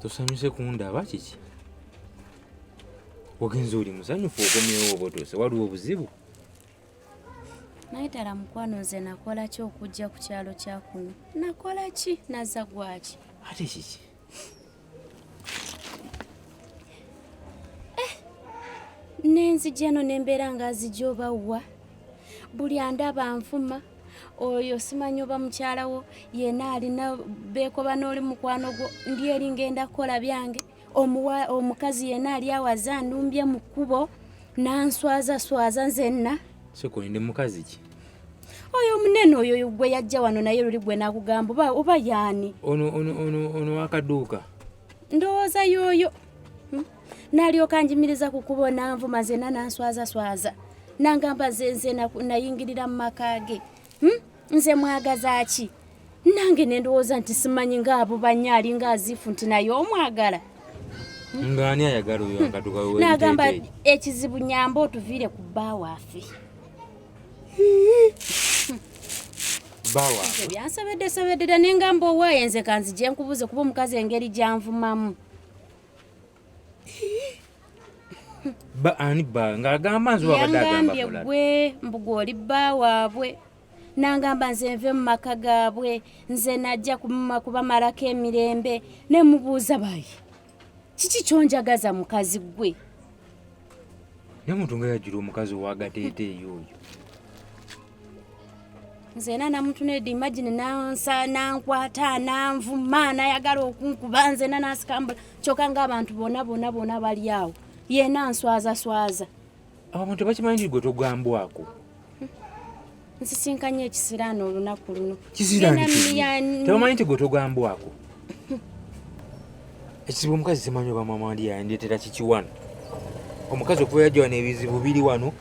tosanyuse kundaba kiki ogenza oli musanyufu okomyewo obotoose waliwo obuzibu naye ddala mukwano nze nakola ki okujja ku kyalo kya kuno nakola ki nazza gwaki ate kiki nenzija eno nembeera nga azijoobawa buli andaba nfuma oyo simanyi oba mukyalawo yena alina beekoba n'oli mukwano gwo ndi eri ngenda kukola byange omukazi yena ali awaza ndumbye mu kkubo nanswaza nzenna soko ndi mukazi ki oyo munene oyo gwe yajja wano naye luli gwe nakugamba oba yaani ono wakaduuka ndowooza yoyo nalyoka njimiriza ku kkubo nanvuma zena nanswaza nangamba nze nayingirira mu maka ge nze mwagaza ki nange nendowooza nti simanyi ng'abo banyaali ng'azifu nti naye omwagala ng'ani ayagala oyo akaduuka nagamba ekizibu nyamba otuviire ku bba waffe byansobedde nengamba owaaye nze kanzije nkubuze kuba omukazi engeri gyanvumamu ani bba ng'agamba nze wabadde agamba mulala gwe mbuga oli bba waabwe nangamba nze nve mu maka gaabwe nze najja kubamalako emirembe ne mubuuza bayi kiki kyonjagaza mukazi gwe naye muntu nga yajjula omukazi owagateeteeyo oyo nze era namutunedde imagine nankwata nanvuma nayagala okunkuba nze nasikambula kyokka ng'abantu bonna bali awo yena nswaza abantu bakimanyi nti gwe togambwako nsisinkanye ekisiraani olunaku luno tebamanyi nti gwe togambwako ekizibu omukazi simanyi oba mama wandi yandeetera kiki wano omukazi okuba yajja wano ebizibu biri wano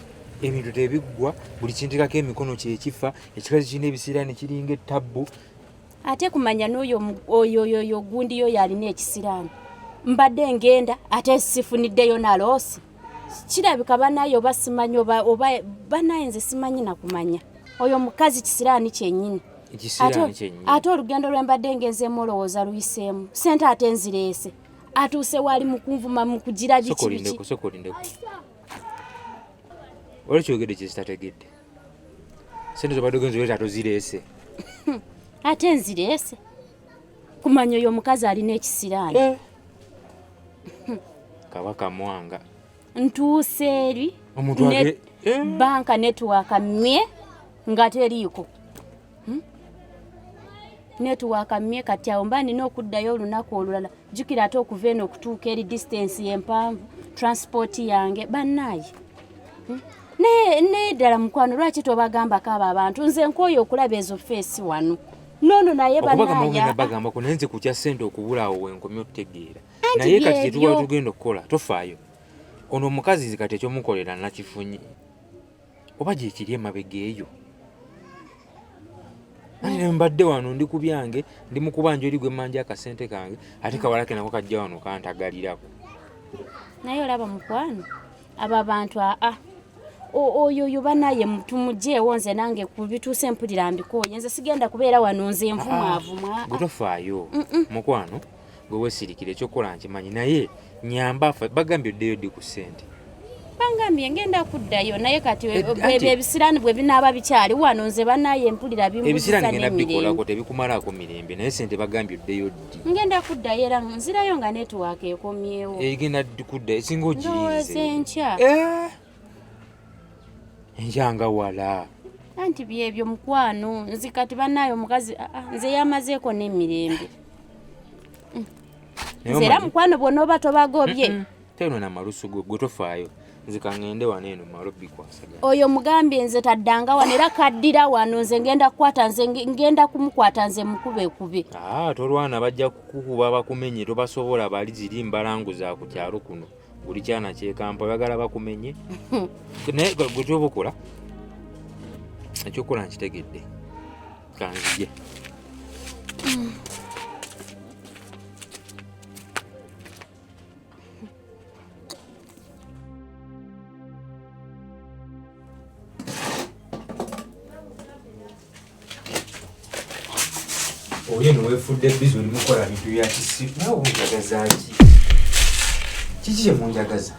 ebintu tebiggwa buli kintikako emikono kyekifa ekikazi kirina ebisiraani kiringa ettabbu ate kumanya n'oyo gundi yo yalina ekisiraani mbadde ngenda ate sifuniddeyo naloosi kirabika banaye oba simanyi oba banaye nze simanyi nakumanya oyo mukazi kisiraani kyennyini ate olugendo lwembadde ngezeemu olowooza luyiseemu sente ate nzireese atuuse wali mukunvuma mukugira biki oli kyogedde kyekitategedde sente zobadde ogenza oleta tozireese ate nzireese kumanya oyo omukazi alina ekisiraani kabaka mwanga ntuuse eri banka netiwaaka mmye nga teriiko netiwaaka mmye kati awo mba nina okuddayo olunaku olulala jjukira ate okuva eno okutuuka eri distance yempanvu transport yange bannaaye naye ddala mukwano lwaki tobagambako abo abantu nze nkooyo okulaba ezo feesi wano nono naye bagambako naye nze kutya ssente okubulaawo wenkomye okutegeera naye kati kyetuba tugenda okukola tofaayo ono omukazi kati ekyomukolera nakifunye oba gyekiri emabega eyo ane mbadde wano ndi ku byange ndi mu kubanja oli gwe manja akasente kange ate kawalake nako kajja wano kantagalirako naye olaba mukwano abo abantu oyo banaye tumugyeewo nze nange kubituuse mpulira mbikooye nze sigenda kubeera wano nze nvumwavumwa gutofaayo mukwano gwe weesirikira ekyokukola nkimanyi naye nyamba bagambye oddeyo ddi ku ssente bangambye ngenda kuddayo naye kati ebisiraani bwe binaaba bikyali wano nze banaye mpulira ebisiraani ngenda bikolako tebikumalako mirembe naye ssente bagambye oddeyo ddi ngenda kuddayo era nzirayo nga netiwaaka ekomyewo egenda kudda esinga ogirinze enkya enkyanga wala anti byebyo mukwano nzi kati banaye omukazi nze yamazeeko n'emirembe nze era mukwano bwonna oba tobagobye teno namalusu gwe tofaayo nzikangende wano eno malo bikwasagala oyo mugambye nze taddanga wano era kaddira wano nze ngenda kukwata nze ngenda kumukwata nze mukubekube tolwana bajja kukukuba bakumenye tobasobola bali ziri mbalangu za ku kyalo kuno buli kyana kyekampa bagala bakumenye naye gwe kyobakola ekyokola nkitegedde kanzije oyo no wefudde bizi oli mukola bintu bya kisiru nawe onjagaza ki kiki kye munjagaza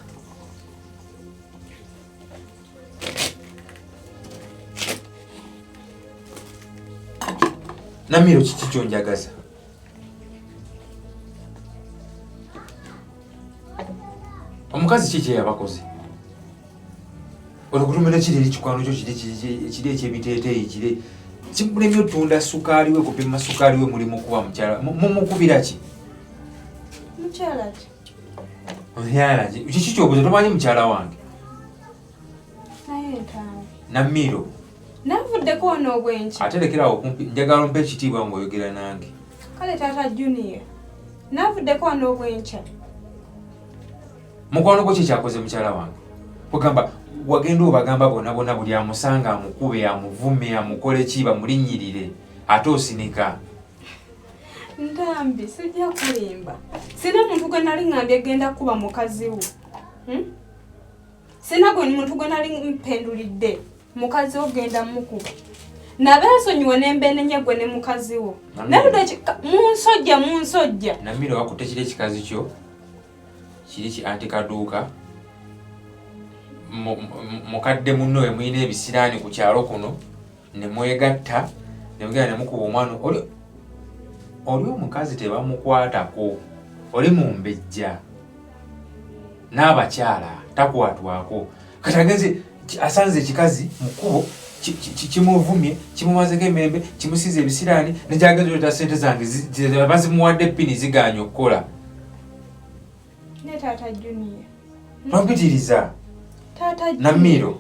Namiro kiki kyonjagaza omukazi kiki yabakoze olukutumira kiri ekikwano kyo kiri ekyebiteeteeyi kiri kimulemye otunda sukaali we kupima sukaali we mulimu kuba mukyala mumukubira ki mukyala ki mukyala ki kiki kyobuze tomanyi mukyala wange naye ntawe Namiro navuddeko ono obwenki ate lekerawo okumpi njagala ompe ekitiibwa ng'oyogera nange kale taata Junior navuddeko ono obwenki mukwano gwo kikyakoze mukyala wange kugamba wagenda obagamba bonna buli amusanga amukube amuvume amukole ki bamulinnyirire ate osinika ndambi sijja kulimba sina muntu gwe nali ngambye genda kuba mukazi wo sina gwe muntu gwe nali mpendulidde mukazi wo genda mukuba nabeesonyiwa n'embenenye gwe ne mukazi wo nalude munsojja Namiro wakutte kiri ekikazi kyo kiri ki antikaduuka mukadde munno we muyina ebisiraani ku kyalo kuno ne mwegatta ne mugenda ne mukuba omwana oli omukazi tebamukwatako oli mumbejja n'abakyala takwatwako kati agenze asanze ekikazi mukubo kimuvumye kimumazeko emembe kimusiza ebisiraani nekyagenza oleta sente zange bazimuwadde ppini ziganya okukola ne taata Junior nompitiriza Namiro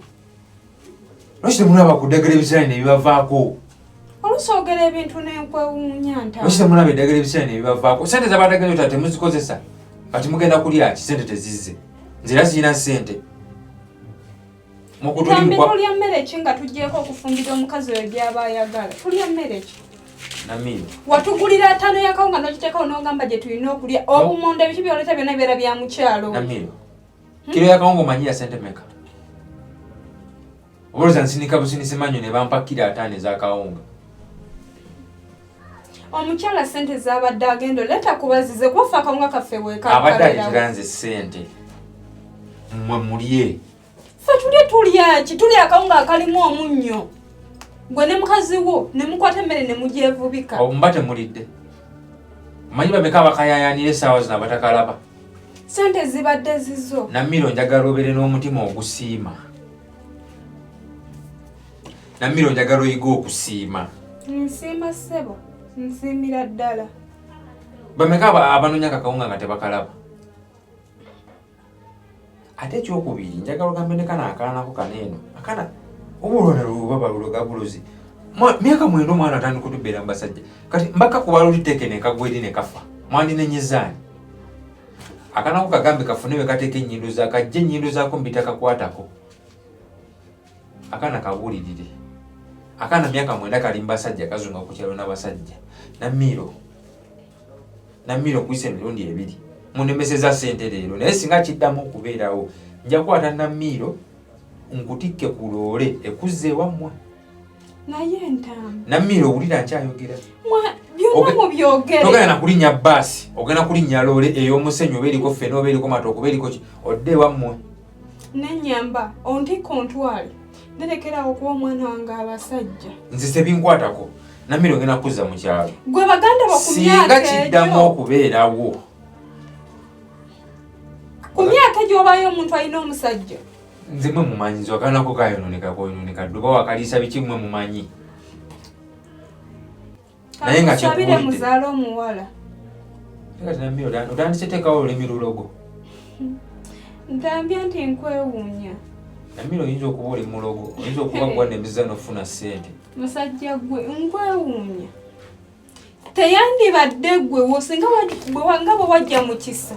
lwaki temulaba kuddagala ebisiraani nebibavaako olusoogera ebintu n'enkwewuunya nta lwaki temulaba eddagala ebisiraani nebibavaako sente zabatagenza otata temuzikozesa kati mugenda kulya ki sente tezizze nzira zirina sente tulya mmere ki nga tuggyeko okufumbira omukazi we byaba ayagala tulya mmere ki Namiro watugulira ttaano yakawunga n'ogiteekawo n'ogamba gye tulina okulya obumonde biki byoleta byonna bibeera bya mukyalo Namiro kiro yakawunga omanyira sente meka obolooza nsinika businisi manyo ne bampakira ataano ez'akawunga omukyala sente z'abadde agenda oleta kubazize kubafa akawunga kaffe abadde alitiranze sente mmwe mulye ffe tulya ki tulya akawunga akalimu omunnyo gwe ne mukazi wo ne mukwata emmere ne mugyevubika omuba temulidde omanyi bameka abakayayanira essaawa zino abatakalaba sente zibadde zizo Namiro njagala obeere n'omutima ogusiima Namiro njagala oyiga okusiima nsiima ssebo nsiimira ddala bameka abanoonya akakawunga nga tebakalaba ate ekyokubiri njagala ogambe ne kana akalanako kaneeno akana obulwana lubaba lulogabuluzi myaka mwenda omwana atandika otubeera mu basajja kati mbaka kubala oliteeke nekagwa eri ne kafa mwandinenyezaani akanako kagambe kafune we kateeka ennyindo zaako ajja ennyindo zaako mbitakakwatako akana kabuulirire akana myaka mwenda kali mu basajja kazunga ku kyalo n'abasajja Namiro kuyisa emirundi ebiri munemeseza sente leero naye singa kiddamu okubeerawo nja kukwata Namiro nkutikke ku loole ekuzza ewammwe naye ntamu Namiro owulira nkyayogera byonna mubyogere togenda na kulinnya baasi ogenda kulinnya loole ey'omusenyu oba eriko ffene oba eriko matooke oba eriko ki odde ewammwe nenyamba ontikka ontwale nerekerawo okuba omwana wange abasajja nze sebinkwatako Namiro ngenda kuzza mu kyalo gwe baganda singa kiddamu okubeerawo ku myaka egyobayo omuntu alina omusajja nze mwe mumanyi nze akanako kayononeka koyononeka dduba wakaliisa biki mwe mumanyi naye nga kyabire muzaala omuwala kati Namiro otandise teekawo olulimi lulogo ntambya nti nkwewuunya Namiro oyinza okuba oli mulogo oyinza okuba gwanna emiza n'ofuna ssente musajja gwe nkwewuunya teyandibadde gwe wosinga nga bwe wajja mu kisa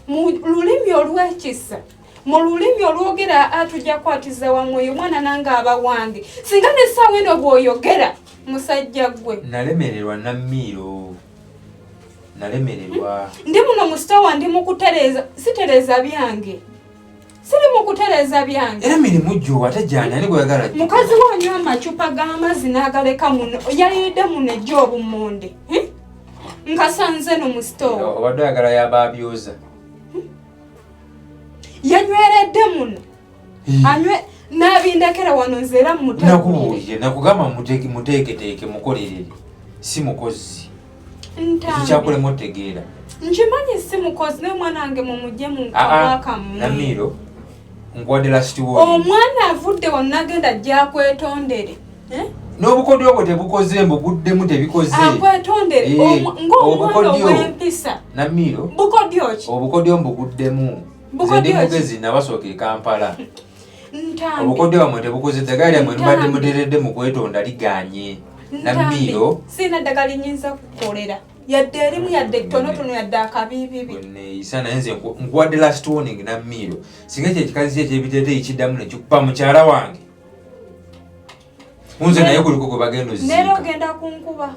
mu lulimi olw'ekisa mu lulimi olwogera atujja kwatiza wamu oyo mwana nange aba wange singa nessaawa eno bw'oyogera musajja gwe nalemererwa Namiro nalemererwa ndi muno mu sitowa ndi mu kutereeza sitereeza byange siri mukutereza byange era mirimu jjo ate jani ani gweyagala mukazi wanyu amacupa g'amazzi n'agaleka muno yalidde muno ejjo obumonde nkasanze no mu store obadde oyagala yababyoza yanyweredde muno anywe n'abindekera wano nze era nakubuulire nakugamba muteeketeeke mukolerere si mukozi ekikyakulemu otegeera nkimanyi si mukozi naye omwana wange mumugye mu kabwakamu Namiro nkuwadde last word omwana avudde wonna agenda gyakwetondere n'obukodyo obwo tebukoze mbuguddemu tebikoze akwetondere ng'omwana ow'empisa Namiro bukodyo ki obukodyo mbuguddemu nze ndi mugezi nabasooka e Kampala obukodyo bwamwe tebukoze eddagala lyammwe mubadde muteredde mu kwetonda liganye Namiro sina ddagala linyinza kukolera yadde erimu yadde tonotono yadde akabibibi neeyisa naye nze nkuwadde last warning Namiro singa ekyo ekikazi ki ekyebiteeteeyi kiddamu nekikupa mukyala wange nze naye kuliko gwe bagenda oziika neera ogenda kunkuba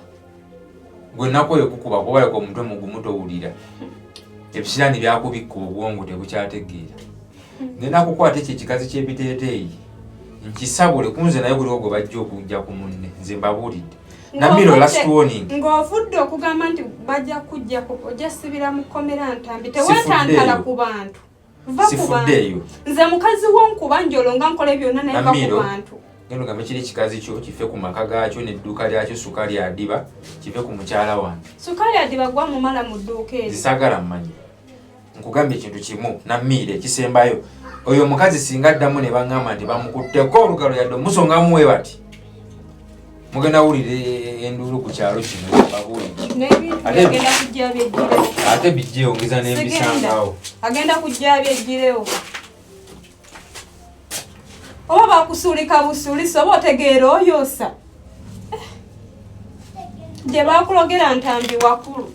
gwe nakoye kukuba kubaleka omutwe mugumu towulira ebisiraani byakubikka obwongo tebukyategeera ngenda kukwata ekyo ekikazi kyebiteeteeyi nkisabule kunze naye kuliko gwe bajja okujja ku munne nze mbabuulidde Namiro last warning ng'ovudde okugamba nti bajja kujjako ojja sibira mu kkomera ntambi teweetantala ku bantu sifuddeeyo nze mukazi wonkuba njolo nga nkola byonna naye va ku bantu genda ogambe kiri ekikazi kyo kife ku maka gaakyo n'edduuka lyakyo sukaali adiba kive ku mukyala wange sukaali adiba gwa mumala mu dduuka eri zisagala mmanyi nkugambye ekintu kimu Namiro ekisembayo oyo omukazi singa addamu ne baŋŋamba nti bamukutteko olugalo yadde omusongamu we bati mugenda wulire enduulu ku kyalo kino ate bijja eyongeza n'ebisangawo agenda kujja byejjirewo oba bakusuulika busuulisi oba otegeera oyoosa gye bakulogera ntambi wakulu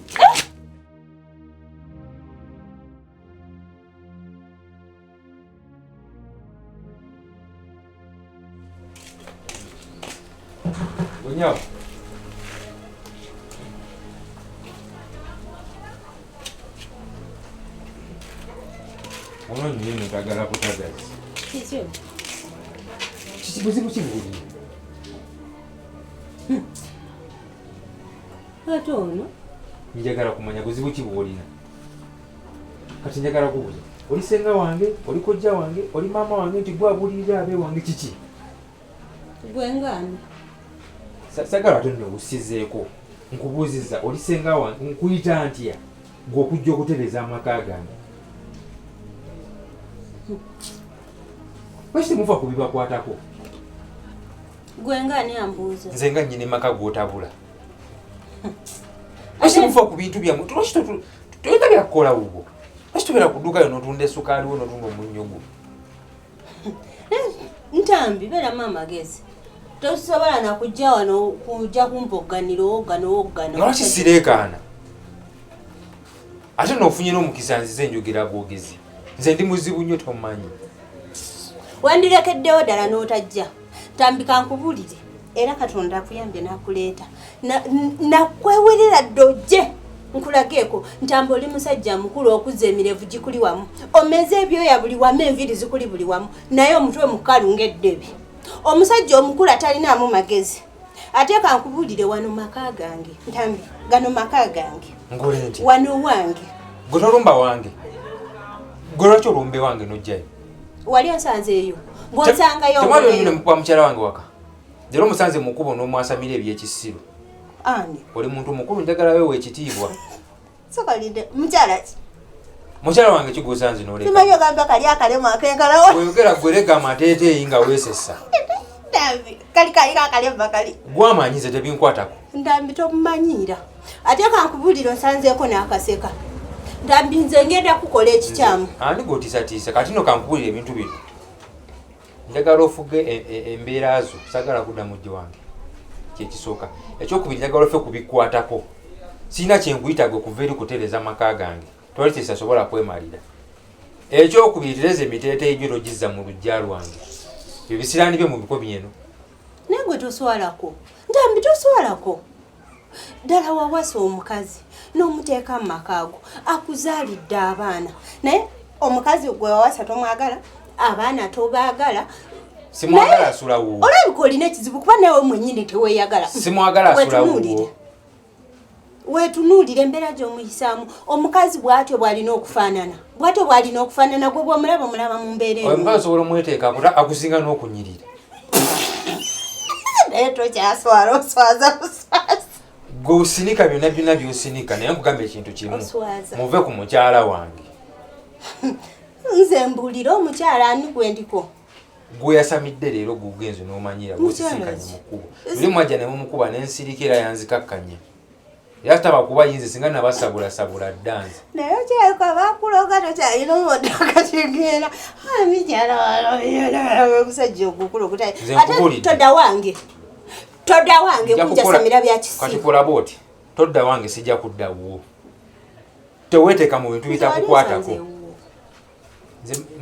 Bunyawo ono nnyini negagala kutagazi kibuzibu kibuulire ate ono njagala kumanya buzibu kibuulira kati njagala kubuuza oli senga wange oli kojja wange oli maama wange nti gwabuulirira abe wange kiki gwengani sagala ate nno busizeeko nkubuuziza oli senga wange nkuyita ntya gw'okujja okutereza amaka gange lwaki temuva ku bibakwatako gwengani ambuuza nze nga nnyini maka gw'otabula lwaki temuva ku bintu byammwe lwaki toyinza byakukola wubwo lwaki tubeera ku dduuka yo n'otunda esukaali wo n'otunda omunnyogo ntambi beeramu amagezi tosobola nakujja wano kujja kumpogganira owoggana nga lwaki sireekaana ate n'ofunye n'omukisa nzize enjogera bwogezi nze ndi muzibu nnyo tomanyi wandirekeddewo ddala n'otajja tambika nkubuulire era Katonda akuyambye n'akuleeta nakwewerera dde ojje nkulageeko ntamba oli musajja mukulu okuzza emirevu gikuli wamu omeze ebyoya buli wamu enviiri zikuli buli wamu naye omutwe mukalu ng'eddebi omusajja omukulu atalinaamu magezi ate kankubuulire wano maka gange ntambi gano maka gange wano wange gwe tolumba wange gwe lwaki olumbe wange n'ojjayo wali onsanzeeyo ng'onsangayo mukuba mukyala wange waka jera omusanze mukubo n'omwasamira ebyekisiru ani oli muntu mukulu njagala weewa ekitiibwa sokalinde mukyala ki mukyala wange kigusanze n'oleka simanyi ogamba kali akalemu akenkalawo oyogera gwerega amateeteeyi nga weesessa kali kakalema kali gwamanyize tebinkwatako ndambi tomumanyiira ate kankubuulire onsanzeeko n'akaseka ndambi nze ngenda kukola ekikyamu ani g'otiisatiisa kati no kankubuulire ebintu bino njagala ofuge embeera zo sagala kudda mujje wange kyekisooka ekyokubiri njagala ofe kubikwatako sirina kyenkuyita gwe kuva eri kutereza maka gange twali tesasobola kwemalira ekyokubiri tereza emiteeteeyi gyo togizza mu lujja lwange ebisiraani bye mu bikobi eno naye gwe toswalako ndambi toswalako ddala wawasa omukazi n'omuteeka mu makaago akuzaalidde abaana naye omukazi gwe wawasa tomwagala abaana tobaagala simwagala asula wuwo olabika olina ekizibu kuba nawe mwennyini teweeyagala simwagala asula wuwo weetunuulire embeera gy'omuyisaamu omukazi bw'atyo bw'alina okufaanana gwe bw'omulaba mu mbeera eno omukazi osobola omweteeka akusinga n'okunyirira naye tokyaswala oswaza gwe osinika byonna byosinika naye nkugamba ekintu kimu muve ku mukyala wange nze mbuulira omukyala ani gwe ndiko gwe yasamidde leero gugenzi n'omanyira gwesisinkanye mu kkubo luli mwajja ne mumukuba n'ensirikira yanzikakkanya era tabakuba yinze singa nabasabula ddanzi naye okyayuka bakuloga tokyalina omodakategeera mikyala omusajja ogukulu ate todda wange kunjasamira kati kulaba oti todda wange sijja kuddawo teweeteeka mu bintu bitakukwatako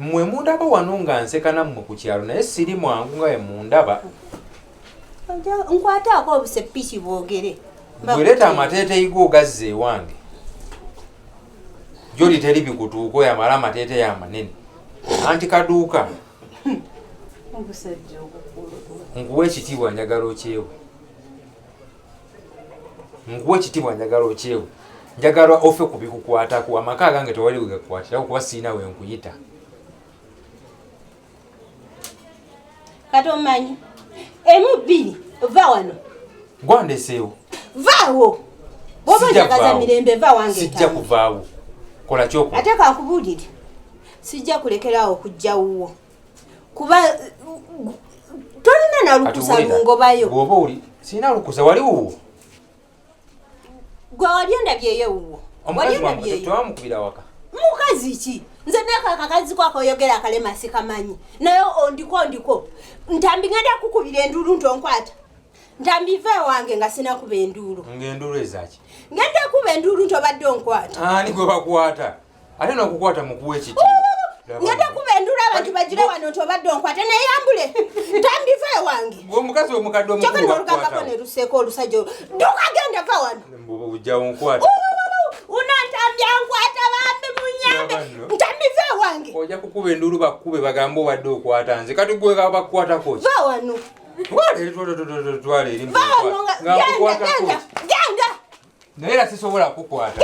mmwe mundaba wano nga nseka nammwe ku kyalo naye siri mwangu nga mundaba nkwataako obusepiki bwogere bwereeta amateeteyi go gazza ewange gyoli teri bikutuuka oyamala amateeteyi amanene anti kaduuka nkuwa ekitiibwa njagala okyewe njagala ofe kubikukwatako amaka agange tewali wegakwatiraku kuba siina we nkuyita kati omanyi emu bbiri va wano gwandeseewo vaawo bwoba njagaza mirembe va wange sijja kuvaawo kola kyoko ate kankubuulire sijja kulekerawo okujja wuwo kuba tolina nalukusa lungobayo bwoba oli sirina lukusa wali wuwo gwe wali endabyeyo wuwo tewamukubira waka mukazi ki nze nakakakazi kwakoyogera akalema sikamanyi naye ondiko ntambi ngenda kukubira enduulu ntonkwata ntambi ve wange nga sina kuba enduulu ng'enduulu ezaki ngenda kuba enduulu ntobadde onkwata ani gwe bakwata ate nokukwata mukuwa ekitiibwa ngenda kuba enduulu abantu bagira wano ntobadde onkwata neyambule ntambi ve wange omukazi omukadde omukuluolugambako ne luseeko olusajja dukagenda va wano ujjawo nkwata unantambya nkwata bambi munyambe ntambi ve wange ojja kukuba enduulu bakkube bagambe obadde okwata nze kati gwe bakukwatako ki va wano twala eri genda naye era sisobola kukwata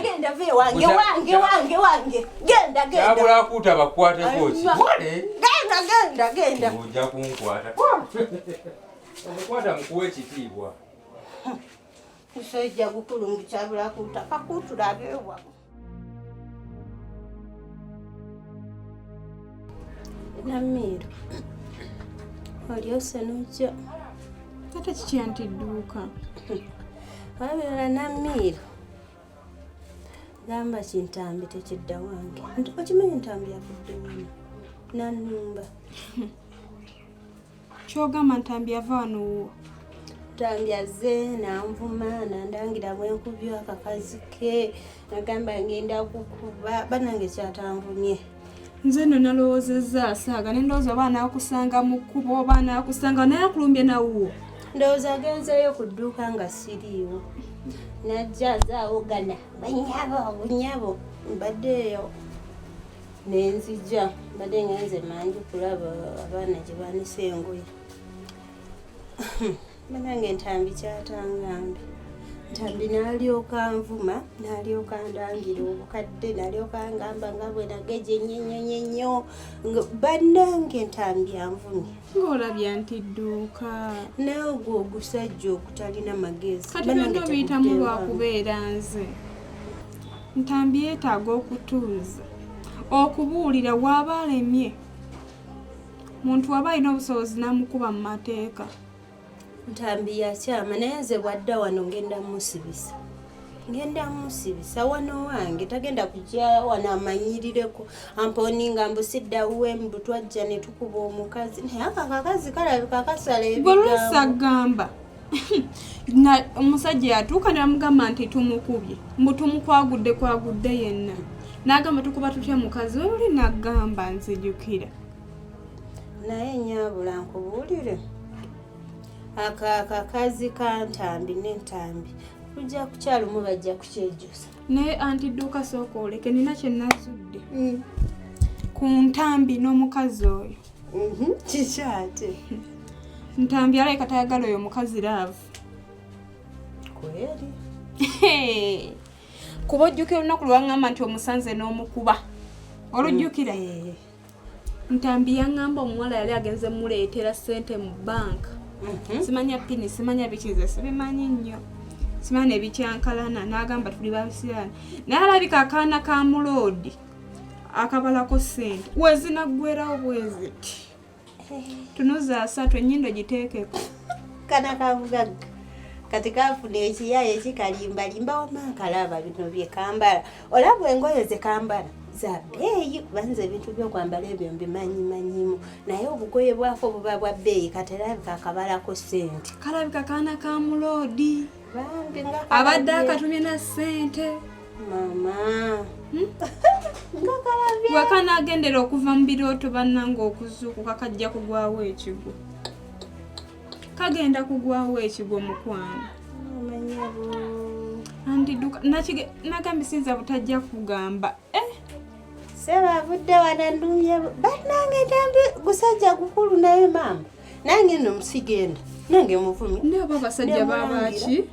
genda ve wange genda kyabula akuuta bakukwateko ki genda ojja kunkwata omukwata mukuwa ekitiibwa musajja gukulungu kyabula kuuta kakutulagewa namiiro olyose nojja ate kiki anti dduuka wabera namiiro gamba kintambi tekidda wange okimanyi entambi yavudde wano nanumba kyogamba ntambi yava wano wuwo ntambi azze nanvuma nandangira bwenkubya akakazi ke nagamba ngenda kukuba banange kyatanvumye nze nno nalowoozezza asaaga nendowooza oba naakusanga mu kkubo oba naakusanga naye akulumbye nawuwo ndowooza agenzeeyo ku dduuka nga siriiwo najja zaawogana bunyabo mbaddeeyo nenzija mbadde ngenze manju kulaba abaana gye baanisa engoye banange entambi kyatangambe ntambi n'alyoka nvuma n'alyoka ndangira obukadde n'alyoka ngamba nga bwe nageje nnyo bannange entambi anvumye ng'olabye nti dduuka nawe gwe ogusajja okutalina magezi kati bendo biyitamu lwakubeera nze ntambi yeetaaga okutuuza okubuulira waaba alemye muntu waba alina obusobozi n'amukuba mu mateeka ntambi yakyama naye nze bwadda wano ngenda musibisa wano wange tagenda kujja wano amanyirireko amponinga mbusiddawe mbu twajja ne tukuba omukazi naye akakazi kalabika kasala bwolwesi agamba omusajja yatuuka namugamba nti tumukubye mbu kwagudde yenna n'agamba tukuba tutya mukazi we luli nagamba nzijukira naye nyaabula nkubuulire akakazi ka ntambi n'entambi kujja kukyalumu bajja kukyejjusa naye anti dduuka sooka oleke nina kye nazudde ku ntambi n'omukazi oyo. Kikyate. Ntambi alabika tayagala oyo mukazi laavu. Kweri. Kuba ojjukira olunaku lwaŋŋamba nti omusanze n'omukuba. Olujjukira? Ntambi yaŋŋamba omuwala yali agenze muleetera ssente mu banka. Simanya pini, simanya bikize, sibimanyi nnyo. Simanya ebikyankalana, n'agamba tuli babisirana. Naye alabika akaana ka muloodi akabalako ssente. Wezinaggwerawo bweziti. Tunuza 3 ennyindo giteekeko. Kana kavugaga. Kati kafuna ekiyaye kikalimbalimba wamankalaba bino bye kambala. Olabwe engoye ze kambala za bbeeyi banze ebintu by'okwambala ebyo mbimanyimanyimu. Naye obugoye bwafo buba bwa bbeeyi katerabika akabalako ssente. Kalabika kaana ka muloodi. Abadde akatumye na ssente. Mama. Wakana agendera okuva mu birooto bannanga okuzuukuka kajja kugwawo ekigo. Kagenda kugwawo ekigo mukwano. Andiduka nagambi sinza butajja kugamba. Seba avudde wanandumye bannange ntambi gusajja gukulu naye mama. Nange nno musigenda. Nange muvumi. Ndio baba sajja babaki.